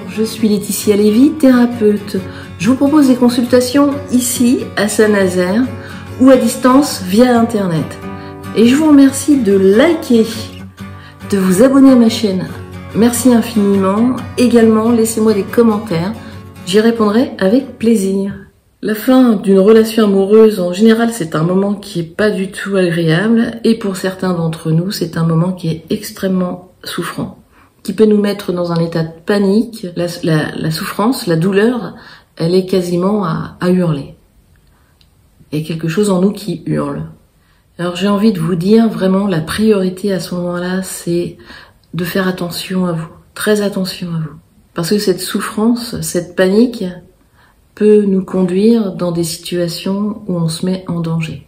Je suis Laetitia Lévy, thérapeute. Je vous propose des consultations ici, à Saint-Nazaire, ou à distance via Internet. Et je vous remercie de liker, de vous abonner à ma chaîne. Merci infiniment. Également, laissez-moi des commentaires. J'y répondrai avec plaisir. La fin d'une relation amoureuse, en général, c'est un moment qui est pas du tout agréable. Et pour certains d'entre nous, c'est un moment qui est extrêmement souffrant, qui peut nous mettre dans un état de panique. La souffrance, la douleur, elle est quasiment à hurler. Il y a quelque chose en nous qui hurle. Alors j'ai envie de vous dire vraiment, la priorité à ce moment-là, c'est de faire attention à vous, très attention à vous. Parce que cette souffrance, cette panique peut nous conduire dans des situations où on se met en danger.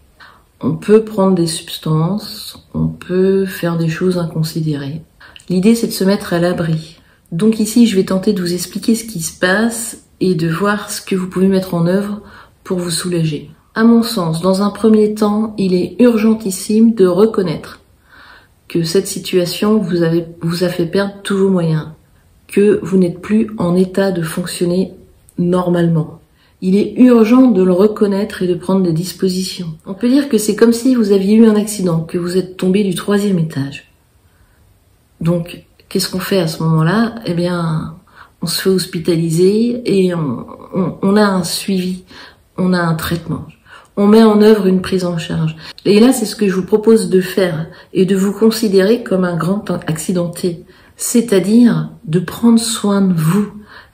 On peut prendre des substances, on peut faire des choses inconsidérées. L'idée, c'est de se mettre à l'abri. Donc ici, je vais tenter de vous expliquer ce qui se passe et de voir ce que vous pouvez mettre en œuvre pour vous soulager. À mon sens, dans un premier temps, il est urgentissime de reconnaître que cette situation vous a fait perdre tous vos moyens, que vous n'êtes plus en état de fonctionner normalement. Il est urgent de le reconnaître et de prendre des dispositions. On peut dire que c'est comme si vous aviez eu un accident, que vous êtes tombé du 3e étage. Donc, qu'est-ce qu'on fait à ce moment-là? Eh bien, on se fait hospitaliser et on a un suivi, on a un traitement. On met en œuvre une prise en charge. Et là, c'est ce que je vous propose de faire et de vous considérer comme un grand accidenté. C'est-à-dire de prendre soin de vous.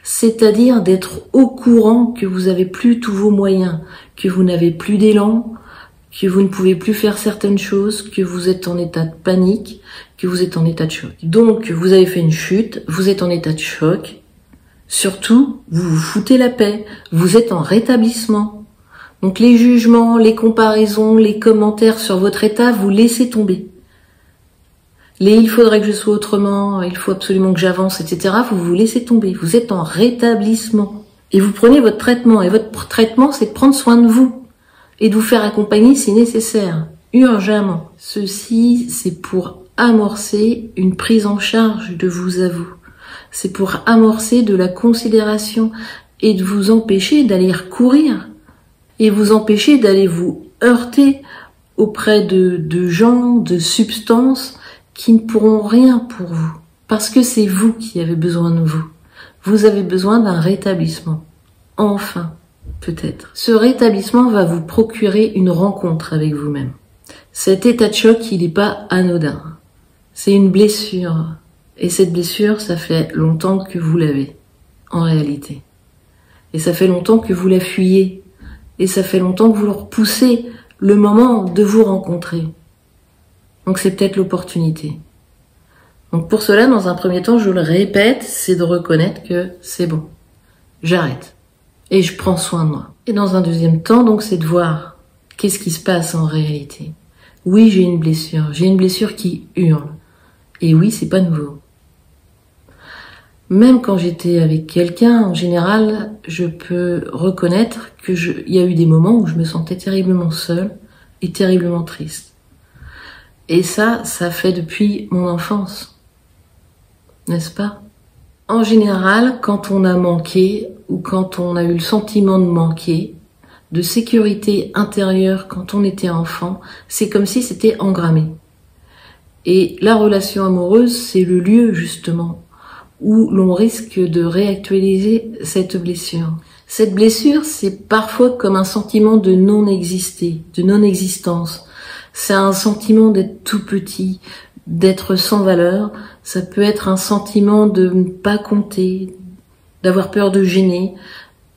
C'est-à-dire d'être au courant que vous avez plus tous vos moyens, que vous n'avez plus d'élan, que vous ne pouvez plus faire certaines choses, que vous êtes en état de panique, que vous êtes en état de choc. Donc, vous avez fait une chute, vous êtes en état de choc. Surtout, vous vous foutez la paix, vous êtes en rétablissement. Donc, les jugements, les comparaisons, les commentaires sur votre état, vous laissez tomber. Il faudrait que je sois autrement, il faut absolument que j'avance, etc. Vous vous laissez tomber. Vous êtes en rétablissement. Et vous prenez votre traitement. Et votre traitement, c'est de prendre soin de vous. Et de vous faire accompagner si nécessaire. Urgemment. Ceci, c'est pour amorcer une prise en charge de vous à vous. C'est pour amorcer de la considération et de vous empêcher d'aller courir. Et vous empêcher d'aller vous heurter auprès de gens, de substances qui ne pourront rien pour vous. Parce que c'est vous qui avez besoin de vous. Vous avez besoin d'un rétablissement. Enfin, peut-être. Ce rétablissement va vous procurer une rencontre avec vous-même. Cet état de choc, il n'est pas anodin. C'est une blessure. Et cette blessure, ça fait longtemps que vous l'avez, en réalité. Et ça fait longtemps que vous la fuyez. Et ça fait longtemps que vous le repoussez, le moment de vous rencontrer. Donc c'est peut-être l'opportunité. Donc pour cela, dans un premier temps, je le répète, c'est de reconnaître que c'est bon. J'arrête. Et je prends soin de moi. Et dans un deuxième temps, donc, c'est de voir qu'est-ce qui se passe en réalité. Oui, j'ai une blessure. J'ai une blessure qui hurle. Et oui, c'est pas nouveau. Même quand j'étais avec quelqu'un, en général, je peux reconnaître que il y a eu des moments où je me sentais terriblement seule et terriblement triste. Et ça fait depuis mon enfance, n'est-ce pas? En général, quand on a manqué ou quand on a eu le sentiment de manquer, de sécurité intérieure quand on était enfant, c'est comme si c'était engrammé. Et la relation amoureuse, c'est le lieu justement où l'on risque de réactualiser cette blessure. Cette blessure, c'est parfois comme un sentiment de non-exister, de non-existence. C'est un sentiment d'être tout petit, d'être sans valeur. Ça peut être un sentiment de ne pas compter, d'avoir peur de gêner,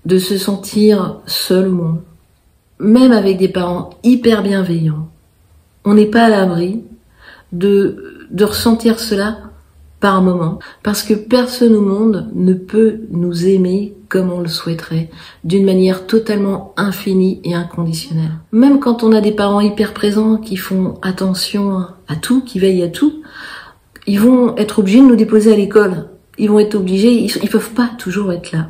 de se sentir seul au monde. Même avec des parents hyper bienveillants, on n'est pas à l'abri de ressentir cela par moment, parce que personne au monde ne peut nous aimer comme on le souhaiterait, d'une manière totalement infinie et inconditionnelle. Même quand on a des parents hyper présents qui font attention à tout, qui veillent à tout, ils vont être obligés de nous déposer à l'école. Ils vont être obligés, ils peuvent pas toujours être là.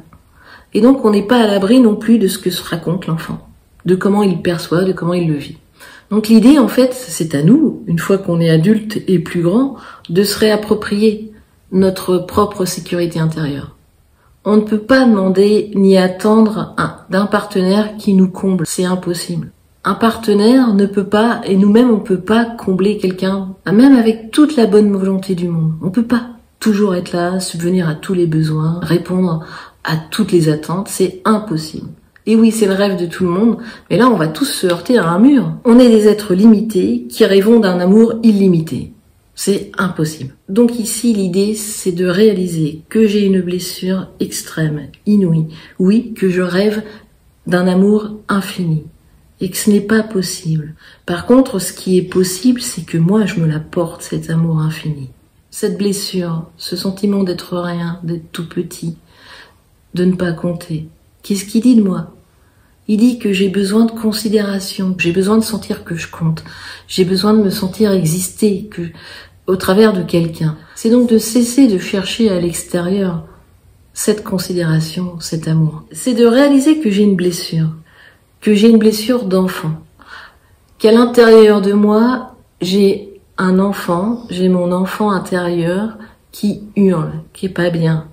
Et donc on n'est pas à l'abri non plus de ce que se raconte l'enfant, de comment il perçoit, de comment il le vit. Donc l'idée, en fait, c'est à nous, une fois qu'on est adulte et plus grand, de se réapproprier notre propre sécurité intérieure. On ne peut pas demander ni attendre d'un partenaire qui nous comble. C'est impossible. Un partenaire ne peut pas, et nous-mêmes on ne peut pas combler quelqu'un, même avec toute la bonne volonté du monde. On ne peut pas toujours être là, subvenir à tous les besoins, répondre à toutes les attentes. C'est impossible. Et oui, c'est le rêve de tout le monde, mais là on va tous se heurter à un mur. On est des êtres limités qui rêvons d'un amour illimité. C'est impossible. Donc ici, l'idée, c'est de réaliser que j'ai une blessure extrême, inouïe. Oui, que je rêve d'un amour infini. Et que ce n'est pas possible. Par contre, ce qui est possible, c'est que moi, je me la porte, cet amour infini. Cette blessure, ce sentiment d'être rien, d'être tout petit, de ne pas compter. Qu'est-ce qu'il dit de moi? Il dit que j'ai besoin de considération, j'ai besoin de sentir que je compte, j'ai besoin de me sentir exister au travers de quelqu'un. C'est donc de cesser de chercher à l'extérieur cette considération, cet amour. C'est de réaliser que j'ai une blessure d'enfant, qu'à l'intérieur de moi, j'ai un enfant, j'ai mon enfant intérieur qui hurle, qui est pas bien.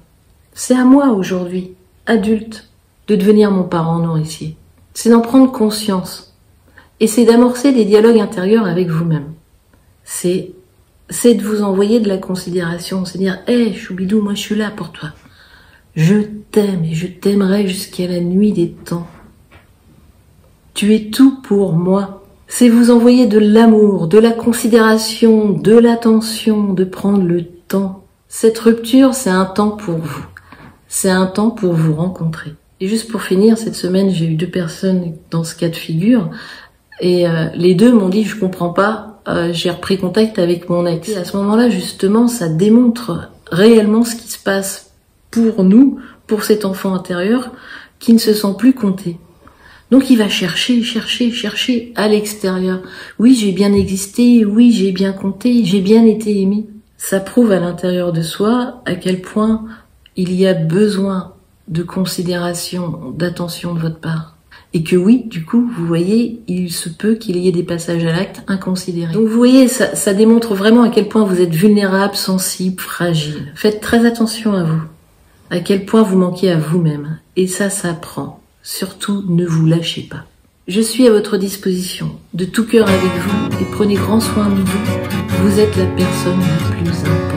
C'est à moi aujourd'hui, adulte, de devenir mon parent nourricier. C'est d'en prendre conscience. Et c'est d'amorcer des dialogues intérieurs avec vous-même. C'est de vous envoyer de la considération. C'est dire, hey, Choubidou, moi je suis là pour toi. Je t'aime et je t'aimerai jusqu'à la nuit des temps. Tu es tout pour moi. C'est vous envoyer de l'amour, de la considération, de l'attention, de prendre le temps. Cette rupture, c'est un temps pour vous. C'est un temps pour vous rencontrer. Et juste pour finir, cette semaine, j'ai eu 2 personnes dans ce cas de figure. Et les 2 m'ont dit, je comprends pas, j'ai repris contact avec mon ex. Et à ce moment-là, justement, ça démontre réellement ce qui se passe pour nous, pour cet enfant intérieur, qui ne se sent plus compté. Donc il va chercher à l'extérieur. Oui, j'ai bien existé, oui, j'ai bien compté, j'ai bien été aimé. Ça prouve à l'intérieur de soi à quel point il y a besoin de considération, d'attention de votre part. Et que oui, du coup, vous voyez, il se peut qu'il y ait des passages à l'acte inconsidérés. Donc vous voyez, ça démontre vraiment à quel point vous êtes vulnérable, sensible, fragile. Faites très attention à vous, à quel point vous manquez à vous-même. Et ça s'apprend. Surtout, ne vous lâchez pas. Je suis à votre disposition, de tout cœur avec vous, et prenez grand soin de vous. Vous êtes la personne la plus importante.